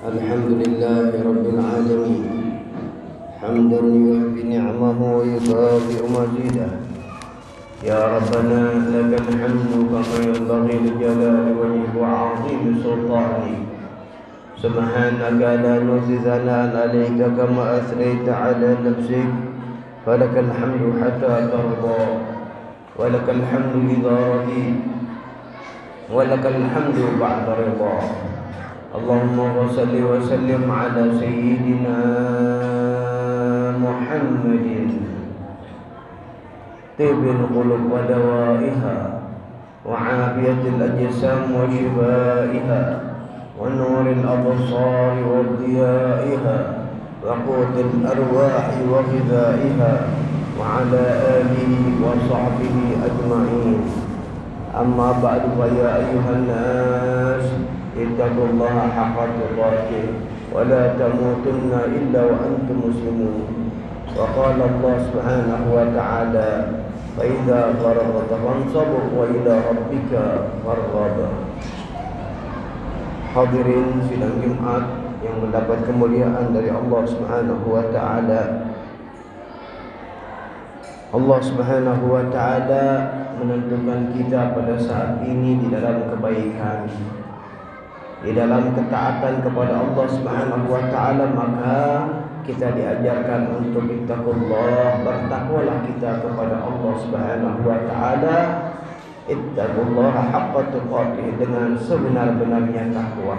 الحمد لله رب العالمين حمدا يوافي نعمه ويكافئ مزيده. يا ربنا لك الحمد كما ينبغي لجلال وجهك وعظيم سلطانك. سبحانك لا نحصي ثناء عليك كما أثنيت على نفسك. فلك الحمد حتى ترضى ولك الحمد إذا رضيت ولك الحمد بعد رضا. اللهم صل وسلم على سيدنا محمد طيب القلوب ودوائها وعافية الأجسام وشفائها ونور الأبصار وضيائها وقوت الأرواح وغذائها وعلى آله وصحبه أجمعين. أما بعد فيا أيها الناس اتقوا الله حق تقاته ولا تموتن إلا وأنتم مسلمون. وقال الله سبحانه وتعالى فإذا فرغت فانصب وإلى ربك فارغب. Hadirin sidang Jumat yang mendapat kemuliaan dari Allah Subhanahu wa taala. Allah Subhanahu wa taala menentukan kita pada saat ini di dalam kebaikan, di dalam ketaatan kepada Allah Subhanahu wa taala, maka kita diajarkan untuk ittaqullah, bertakwalah kita kepada Allah Subhanahu wa taala. Ittaqullaha haqqa tuqatih, dengan sebenar-benarnya takwa.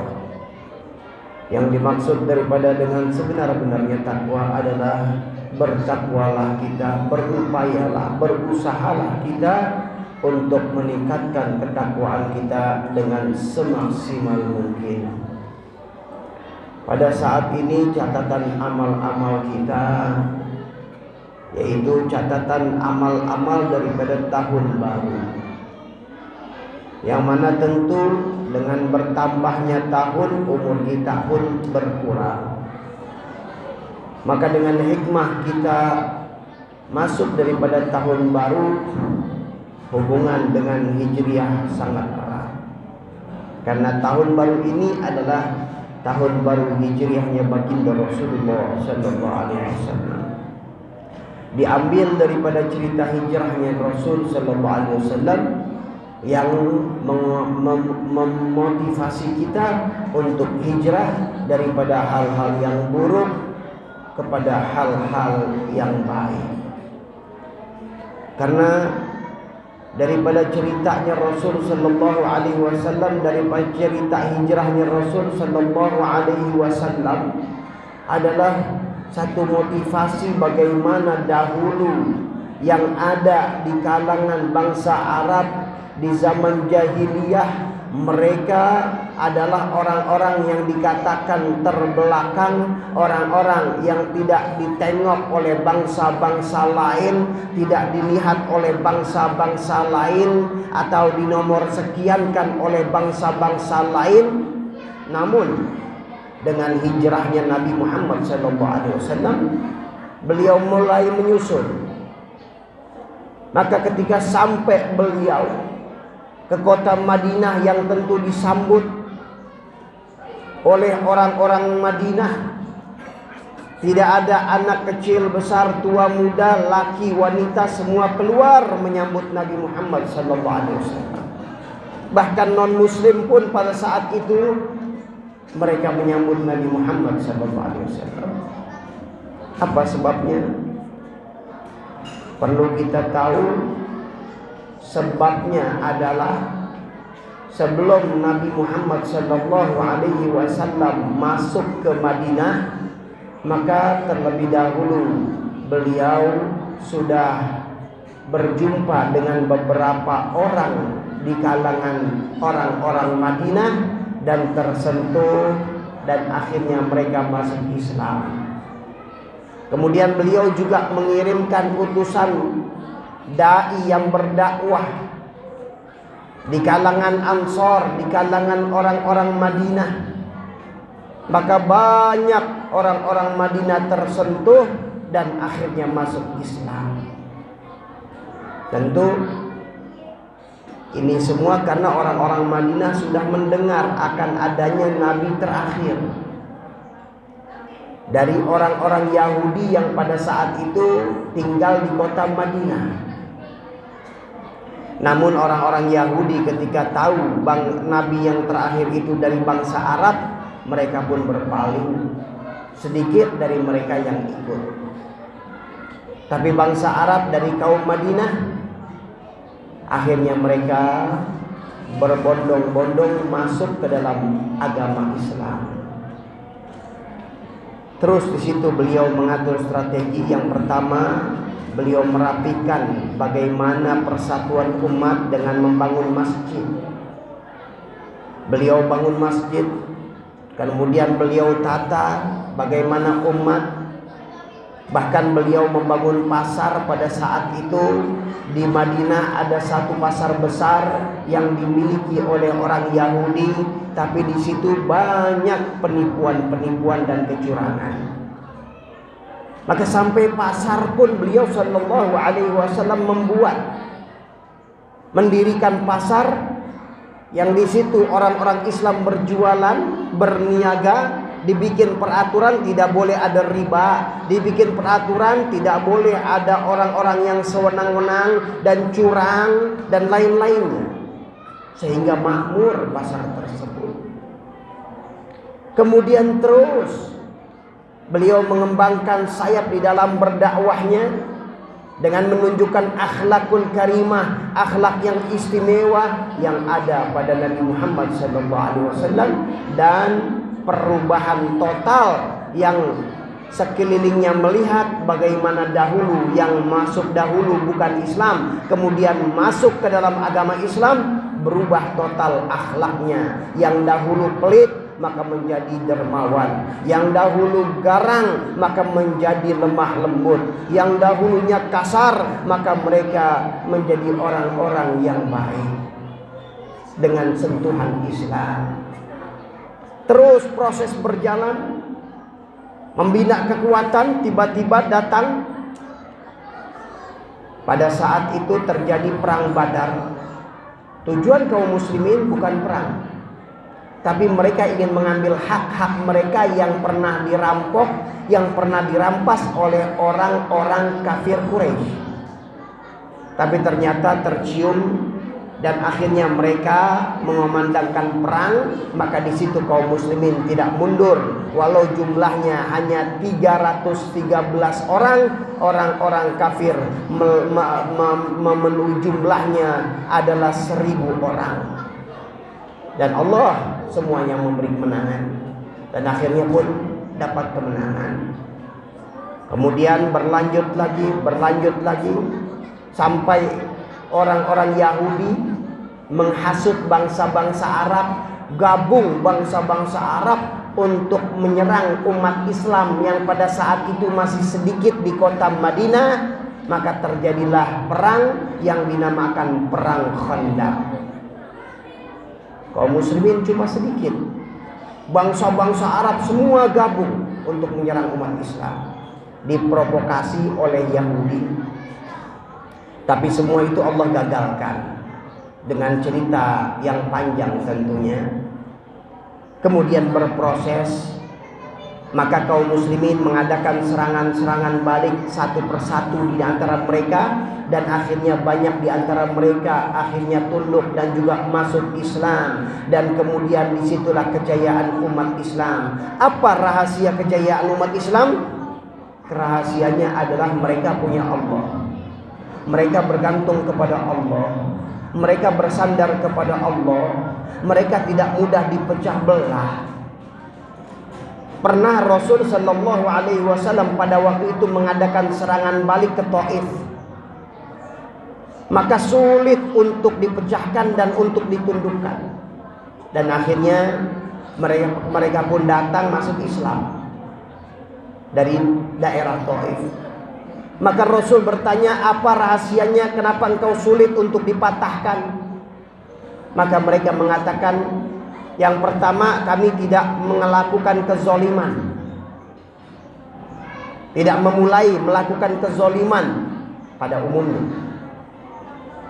Yang dimaksud daripada dengan sebenar-benarnya takwa adalah bertakwalah kita, berupayalah, berusahalah kita untuk meningkatkan ketakwaan kita dengan semaksimal mungkin. Pada saat ini catatan amal-amal kita, yaitu catatan amal-amal daripada tahun baru, yang mana tentu dengan bertambahnya tahun, umur kita pun berkurang. Maka dengan hikmah kita masuk daripada tahun baru, hubungan dengan Hijriah sangat erat. Karena tahun baru ini adalah tahun baru Hijriahnya baginda Rasulullah sallallahu alaihi wasallam. Diambil daripada cerita hijrahnya Rasul sallallahu alaihi wasallam yang memotivasi kita untuk hijrah daripada hal-hal yang buruk kepada hal-hal yang baik. Karena daripada ceritanya Rasul sallallahu alaihi wasallam, daripada cerita hijrahnya Rasul sallallahu alaihi wasallam adalah satu motivasi bagaimana dahulu yang ada di kalangan bangsa Arab di zaman jahiliyah. Mereka adalah orang-orang yang dikatakan terbelakang, orang-orang yang tidak ditengok oleh bangsa-bangsa lain, tidak dilihat oleh bangsa-bangsa lain, atau dinomor sekiankan oleh bangsa-bangsa lain. Namun dengan hijrahnya Nabi Muhammad SAW, beliau mulai menyusun. Maka ketika sampai beliau ke kota Madinah yang tentu disambut oleh orang-orang Madinah, tidak ada anak kecil, besar, tua, muda, laki, wanita, semua keluar menyambut Nabi Muhammad SAW. Bahkan non muslim pun pada saat itu mereka menyambut Nabi Muhammad SAW. Apa sebabnya? Perlu kita tahu. Sebabnya adalah sebelum Nabi Muhammad sallallahu alaihi wasallam masuk ke Madinah, maka terlebih dahulu beliau sudah berjumpa dengan beberapa orang di kalangan orang-orang Madinah dan tersentuh, dan akhirnya mereka masuk Islam. Kemudian beliau juga mengirimkan utusan dai yang berdakwah di kalangan Ansor, di kalangan orang-orang Madinah. Maka banyak orang-orang Madinah tersentuh dan akhirnya masuk Islam. Tentu ini semua karena orang-orang Madinah sudah mendengar akan adanya Nabi terakhir, dari orang-orang Yahudi yang pada saat itu tinggal di kota Madinah. Namun orang-orang Yahudi ketika tahu Nabi yang terakhir itu dari bangsa Arab, mereka pun berpaling. Sedikit dari mereka yang ikut. Tapi bangsa Arab dari kaum Madinah, akhirnya mereka berbondong-bondong masuk ke dalam agama Islam. Terus di situ beliau mengatur strategi. Yang pertama, beliau merapikan bagaimana persatuan umat dengan membangun masjid. Beliau bangun masjid, kemudian beliau tata bagaimana umat. Bahkan beliau membangun pasar. Pada saat itu di Madinah ada satu pasar besar yang dimiliki oleh orang Yahudi, tapi di situ banyak penipuan-penipuan dan kecurangan. Maka sampai pasar pun beliau sallallahu alaihi wasallam mendirikan pasar yang di situ orang-orang Islam berjualan, berniaga. Dibikin peraturan tidak boleh ada riba, dibikin peraturan tidak boleh ada orang-orang yang sewenang-wenang dan curang dan lain-lainnya, sehingga makmur pasar tersebut. Kemudian terus beliau mengembangkan sayap di dalam berdakwahnya dengan menunjukkan akhlakul karimah, akhlak yang istimewa yang ada pada Nabi Muhammad SAW, dan perubahan total yang sekelilingnya melihat bagaimana dahulu yang masuk dahulu bukan Islam, kemudian masuk ke dalam agama Islam, berubah total akhlaknya. Yang dahulu pelit maka menjadi dermawan, yang dahulu garang maka menjadi lemah lembut, yang dahulunya kasar maka mereka menjadi orang-orang yang baik dengan sentuhan Islam. Terus proses berjalan, membina kekuatan. Tiba-tiba datang pada saat itu terjadi perang Badar. Tujuan kaum muslimin bukan perang, tapi mereka ingin mengambil hak-hak mereka yang pernah dirampok, yang pernah dirampas oleh orang-orang kafir Quraisy. Tapi ternyata tercium, dan akhirnya mereka mengumandangkan perang. Maka di situ kaum muslimin tidak mundur, walau jumlahnya hanya 313 orang kafir memenuhi jumlahnya adalah 1000 orang. Dan Allah semuanya memberi kemenangan, dan akhirnya pun dapat kemenangan. Kemudian berlanjut lagi sampai orang-orang Yahudi menghasut bangsa-bangsa Arab, gabung bangsa-bangsa Arab untuk menyerang umat Islam yang pada saat itu masih sedikit di kota Madinah. Maka terjadilah perang yang dinamakan Perang Khandaq. Kaum muslimin cuma sedikit, bangsa-bangsa Arab semua gabung untuk menyerang umat Islam, diprovokasi oleh Yahudi. Tapi semua itu Allah gagalkan dengan cerita yang panjang tentunya. Kemudian berproses, maka kaum muslimin mengadakan serangan-serangan balik satu persatu di antara mereka, dan akhirnya banyak di antara mereka akhirnya tunduk dan juga masuk Islam. Dan kemudian disitulah kejayaan umat Islam. Apa rahasia kejayaan umat Islam? Rahasianya adalah mereka punya Allah. Mereka bergantung kepada Allah, mereka bersandar kepada Allah, mereka tidak mudah dipecah belah. Pernah Rasul sallallahu alaihi wasallam pada waktu itu mengadakan serangan balik ke Taif. Maka sulit untuk dipecahkan dan untuk ditundukkan. Dan akhirnya mereka pun datang masuk Islam dari daerah Taif. Maka Rasul bertanya, apa rahasianya, kenapa engkau sulit untuk dipatahkan? Maka mereka mengatakan, yang pertama, kami tidak melakukan kezoliman, tidak memulai melakukan kezoliman pada umumnya.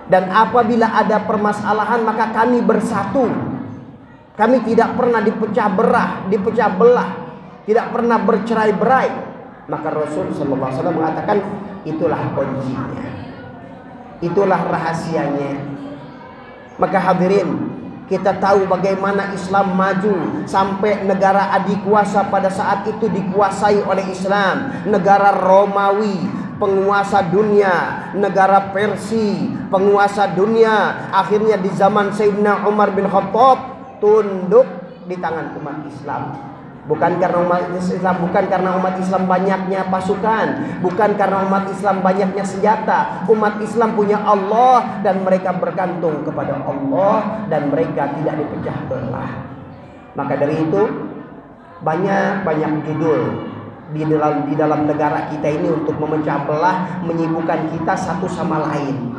Dan apabila ada permasalahan maka kami bersatu. Kami tidak pernah dipecah belah tidak pernah bercerai-berai. Maka Rasul sallallahu alaihi wasallam mengatakan itulah kuncinya. Itulah rahasianya. Maka hadirin, kita tahu bagaimana Islam maju sampai negara adikuasa pada saat itu dikuasai oleh Islam. Negara Romawi, penguasa dunia, negara Persia, penguasa dunia. Akhirnya di zaman Sayyidina Umar bin Khattab tunduk di tangan umat Islam. Bukan karena umat Islam banyaknya pasukan, bukan karena umat Islam banyaknya senjata. Umat Islam punya Allah dan mereka bergantung kepada Allah dan mereka tidak dipecah belah. Maka dari itu banyak judul di dalam negara kita ini untuk memecah belah, menyibukkan kita satu sama lain.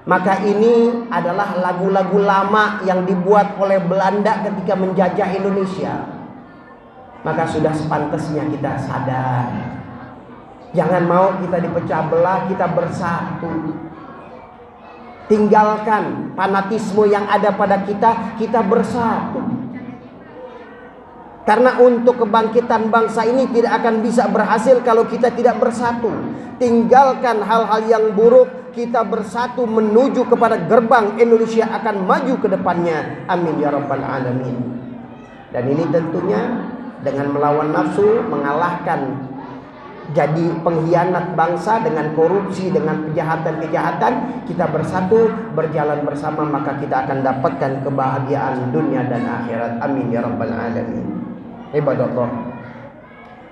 Maka ini adalah lagu-lagu lama yang dibuat oleh Belanda ketika menjajah Indonesia. Maka sudah sepantasnya kita sadar. Jangan mau kita dipecah belah, kita bersatu. Tinggalkan fanatisme yang ada pada kita, kita bersatu. Karena untuk kebangkitan bangsa ini tidak akan bisa berhasil kalau kita tidak bersatu. Tinggalkan hal-hal yang buruk, kita bersatu menuju kepada gerbang Indonesia akan maju ke depannya. Amin ya rabbal alamin. Dan ini tentunya dengan melawan nafsu, mengalahkan jadi pengkhianat bangsa dengan korupsi, dengan kejahatan-kejahatan, kita bersatu, berjalan bersama, maka kita akan dapatkan kebahagiaan dunia dan akhirat. Amin ya rabbal alamin. Ibadallah,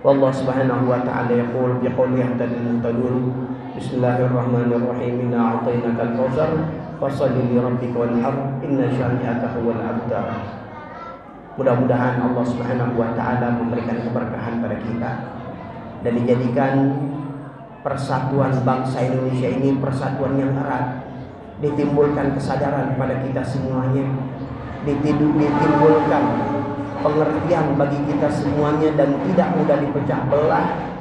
wallahu subhanahu wa ta'ala yaqul biqawli yahtadil muhtadun. Bismillahirrahmanirrahim. Inna a'tainakal kautsar fashalli li rabbika wanhar inna syani'aka huwal abtar. Mudah-mudahan Allah Subhanahu wa taala memberikan keberkahan pada kita dan dijadikan persatuan bangsa Indonesia ini persatuan yang erat. Ditimbulkan kesadaran pada kita semuanya, ditimbulkan pengertian bagi kita semuanya dan tidak mudah dipecah belah.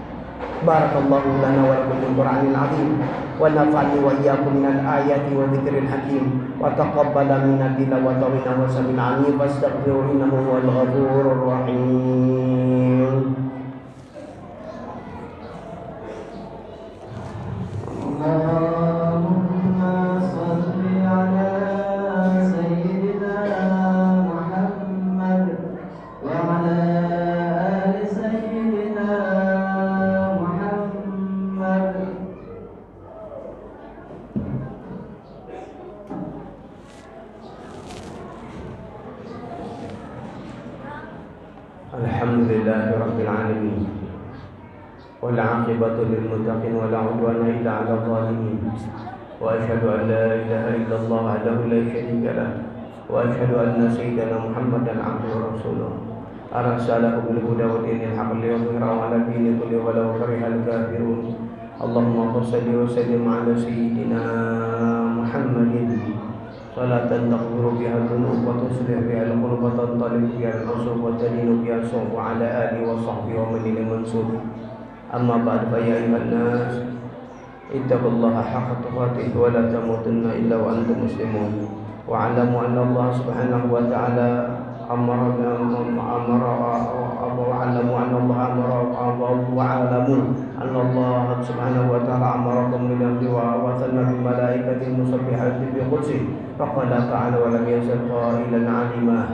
Barakallahu lana wa lakum bil Qur'anil azim wa nafa'ani wa iyyakum minal ayati wa dzikril hakim wa taqabbala minna tilawata wa sami'ani fastaghfiru innahu huwal ghafurur rahim. Allahumma shalli ala sayyidina Muhammad wa ala ali sayyidina Alhamdulillahi rabbil alamin wal 'aqibatu lil muttaqin wa la 'udwana illa 'alal zalimin wa asyhadu an la ilaha illallah wahdahu la syarika lah wa asyhadu anna sayyidana Muhammadan 'abduhu wa rasuluh arsalahu bil huda wa dinil haqq liyudhhirahu 'ala dini kulli walau karihal kafirun. Allahumma shalli wa sallim 'ala sayyidina Muhammadin salatan taghfiru biha dhunub wa tuslih biha al-qulub wa tantalib biha al-usub wa talinu biha as-sawb wa ala alihi wa sahbihi wa man ila mansub. Amma ba'd, fa ya ayyuhan nas ittaqullaha haqqa tuqatih wa la tamutunna illa wa antum muslimun wa 'alamu anna Allah subhanahu wa ta'ala amara Allah subhanahu wa ta'ala amarakum bil amri wa sanna bil malaikati musabbihati bi qudsi faqala ta'ala wa lam yazal qailan 'alima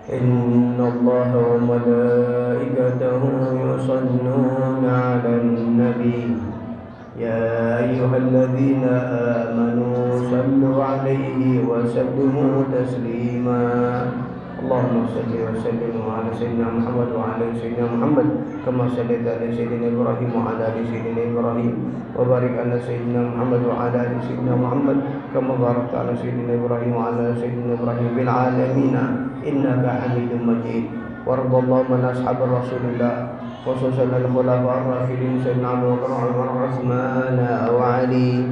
inna Allah wa malaikatahu yusalluna 'alan nabi ya ayyuhalladzina amanu sallu 'alaihi wa sallimu taslima. Allahumma salli wa sallim ala sayyidina Muhammad wa ala sayyidina Muhammad kama sallaita ala sayyidina Ibrahim wa ala ali sayyidina Ibrahim wa barik ala sayyidina Muhammad wa ala ali sayyidina Muhammad kama barakta ala sayyidina Ibrahim wa ala sayyidina Ibrahim bil alamin innaka Hamidum Majid. Warḍallahu man ashab Rasulillah khususan al-khulafa ar-rasyidin sayyidina Abu Bakar wa Utsman wa Ali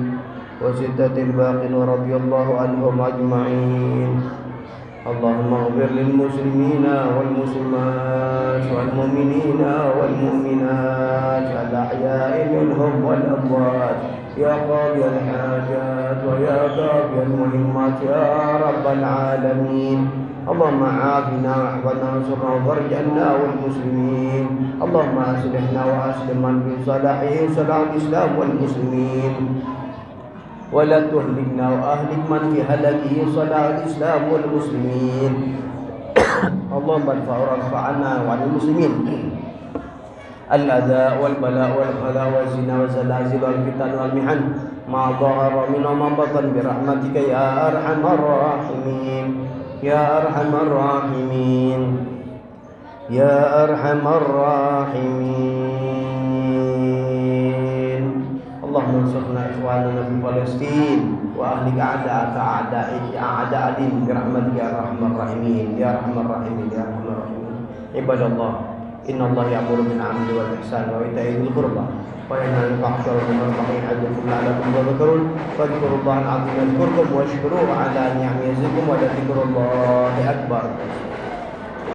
wa sittatil baqin wa radhiyallahu anhum ajma'in. Allahumma ighfir lil muslimina wal muslimat wal mu'minina wal mu'minat al ahya'i minhum wal amwat ya qadiyal hajat wa ya qadiyal muhimmat ya rabbal alamin. اللهم عافنا واحفظنا وانصرنا وفرج عنا والمسلمين. اللهم أصلحنا وأصلح من في صلاحه صلاح الإسلام والمسلمين، ولا تهلكنا وأهلك من في هلكه صلاح الإسلام والمسلمين. اللهم ارفع عنا وعن المسلمين الأذى والبلاء والخلاء والزنا والزلازل والفتن والمحن ما ظهر منه وما بطن برحمتك يا أرحم الراحمين يا أرحم الراحمين يا أرحم الراحمين. اللهم انصرنا إخواننا في فلسطين وأهلك أعداء الدين برحمتك يا أرحم الراحمين يا أرحم الراحمين يا أرحم الراحمين. عباد الله، إن الله يأمر بالعدل والإحسان وإيتاء ذي القربى وينهى عن الفحشاء والمنكر والبغي يعظكم لعلكم تذكرون. فاذكروا الله العظيم يذكركم واشكروه على نعمه يزدكم ولذكر الله أكبر.